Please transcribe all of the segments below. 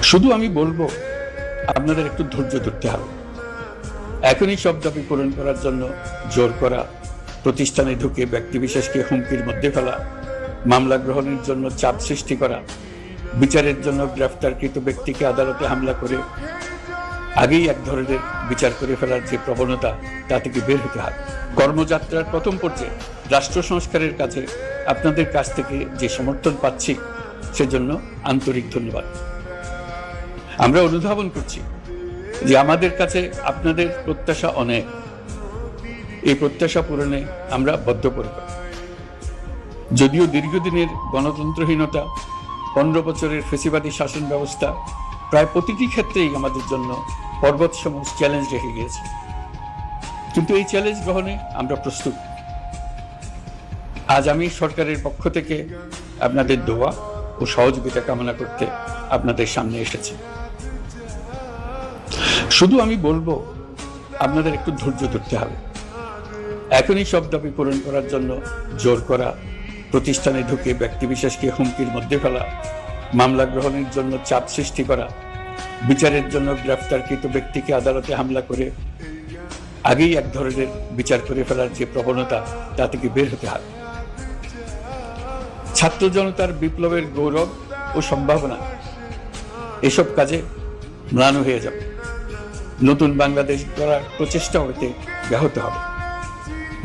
শুধু আমি বলবো আপনাদের একটু ধৈর্য ধরতে হবে। এখনই সব দাবি পূরণ করার জন্য জোর করা, প্রতিষ্ঠানে ঢুকে ব্যক্তিবিশেষকে হুমকির মধ্যে ফেলা, মামলা গ্রহণের জন্য চাপ সৃষ্টি করা, বিচারের জন্য গ্রেফতারকৃত ব্যক্তিকে আদালতে হামলা করে আগেই এক ধরনের বিচার করে ফেলার যে প্রবণতা, তা থেকে বের হতে হবে। কর্মযাত্রার প্রথম পর্যায়ে রাষ্ট্র সংস্কারের কাছে আপনাদের কাছ থেকে যে সমর্থন পাচ্ছি, সেজন্য আন্তরিক ধন্যবাদ। আমরা অনুধাবন করছি যে আমাদের কাছে আপনাদের প্রত্যাশা অনেক। এই প্রত্যাশা পূরণে আমরা বদ্ধপরিকর। যদিও দীর্ঘদিনের গণতন্ত্রহীনতা, 15 বছরের ফেসিবাদী শাসন ব্যবস্থা প্রায় প্রতিটি ক্ষেত্রেই আমাদের জন্য পর্বতসম চ্যালেঞ্জ রেখে গিয়েছে, কিন্তু এই চ্যালেঞ্জ গ্রহণে আমরা প্রস্তুত। আজ আমি সরকারের পক্ষ থেকে আপনাদের দোয়া ও সহযোগিতা কামনা করতে আপনাদের সামনে এসেছি। শুধু আমি বলবো আপনাদের একটু ধৈর্য ধরতে হবে। এখনই সব দাবি পূরণ করার জন্য জোর করা, প্রতিষ্ঠানে ঢুকে ব্যক্তিবিশেষকে হুমকির মধ্যে ফেলা, মামলা গ্রহণের জন্য চাপ সৃষ্টি করা, বিচারের জন্য গ্রেফতারকৃত ব্যক্তিকে আদালতে হামলা করে আগেই এক ধরনের বিচার করে ফেলার যে প্রবণতা, তা থেকে বের হতে হবে। ছাত্র জনতার বিপ্লবের গৌরব ও সম্ভাবনা এসব কাজে ম্লান হয়ে যাবে। নতুন বাংলাদেশ গড়ার প্রচেষ্টা হতে ব্যাহত হবে।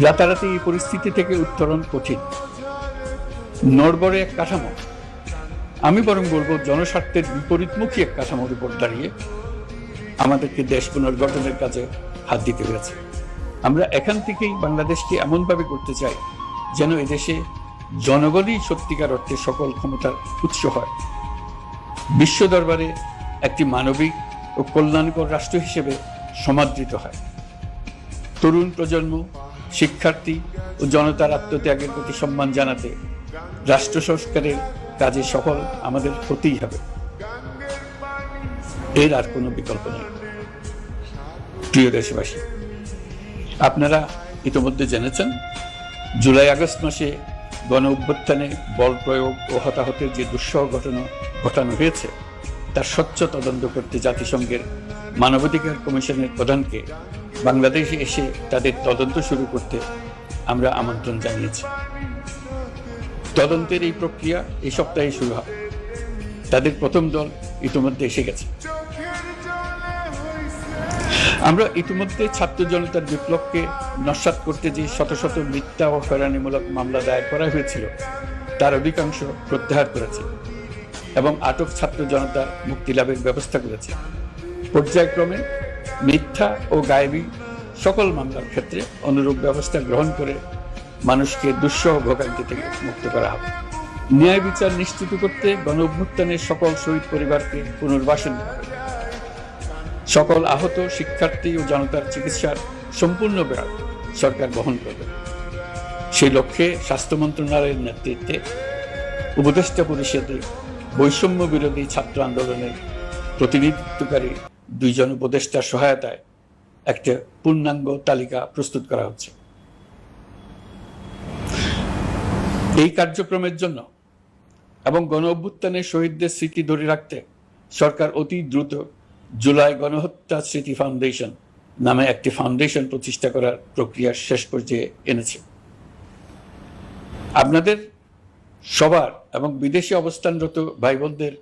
রাতারাতি এই পরিস্থিতি থেকে উত্তরণ কঠিন। নড়বড়ে এক কাঠামো, আমি বরং বলবো জনস্বার্থের বিপরীতমুখী এক কাঠামোর উপর দাঁড়িয়ে আমাদেরকে দেশ পুনর্গঠনের কাজে হাত দিতে হয়েছে। আমরা এখান থেকেই বাংলাদেশকে এমনভাবে করতে চাই যেন এদেশে জনগণই সত্যিকার অর্থে সকল ক্ষমতার উৎস হয়, বিশ্ব দরবারে একটি মানবিক ও কল্যাণকর রাষ্ট্র হিসেবে সমাদৃত হয়। তরুণ প্রজন্ম, শিক্ষার্থী ও জনতার আত্মত্যাগের প্রতি সম্মান জানাতে রাষ্ট্র সংস্কারের কাজে সফল আমাদের হতেই হবে। এর আর কোনো বিকল্প নেই। প্রিয় দেশবাসী, আপনারা ইতিমধ্যে জেনেছেন জুলাই আগস্ট মাসে গণ অভ্যুত্থানে বল প্রয়োগ ও হতাহতের যে দুঃসহ ঘটনা ঘটানো হয়েছে, তার স্বচ্ছ তদন্ত করতে জাতিসংঘের মানবাধিকার কমিশনের প্রধানকে বাংলাদেশে এসে তাদের তদন্ত শুরু করতে আমরা আমন্ত্রণ জানিয়েছি। তদন্তের এই প্রক্রিয়া এই সপ্তাহে শুরু হবে। তাদের প্রথম দল ইতিমধ্যে এসে গেছে। আমরা ইতিমধ্যে ছাত্র জনতার বিপ্লবকে নস্যাৎ করতে যে শত শত মিথ্যা ও হয়রানিমূলক মামলা দায়ের করা হয়েছিল, তার অধিকাংশ প্রত্যাহার করেছে এবং আটক ছাত্র জনতার মুক্তি লাভের ব্যবস্থা করেছে। পর্যায়ক্রমে মিথ্যা ও গায়েবী সকল মামলার ক্ষেত্রে অনুরূপ ব্যবস্থা গ্রহণ করে মানুষকে দুঃসহ ভোগান্তি থেকে মুক্ত করা হবে। ন্যায় বিচার নিশ্চিত করতে গণ অভ্যুত্থানের সকল শহীদ পরিবারকে পুনর্বাসন করা হবে। সকল আহত শিক্ষার্থী ও জনতার চিকিৎসার সম্পূর্ণ ব্যয় সরকার বহন করবে। সেই লক্ষ্যে স্বাস্থ্য মন্ত্রণালয়ের নেতৃত্বে উপদেষ্টা পরিষদে বৈষম্য বিরোধী ছাত্র আন্দোলনের প্রতিনিধিত্বকারী 2 জন উপদেষ্টার সহায়তায় একটা পূর্ণাঙ্গ তালিকা প্রস্তুত করা হচ্ছে। এই কার্যক্রমের জন্য এবং গণ অভ্যুত্থানের শহীদদের স্মৃতি ধরে রাখতে সরকার অতি দ্রুত জুলাই গণহত্যা স্মৃতি ফাউন্ডেশন নামে একটি ফাউন্ডেশন প্রতিষ্ঠা করার প্রক্রিয়ার শেষ পর্যায়ে এনেছে। আপনাদের সবার এবং বিদেশে অবস্থানরত ভাই বোনদের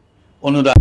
অনুদান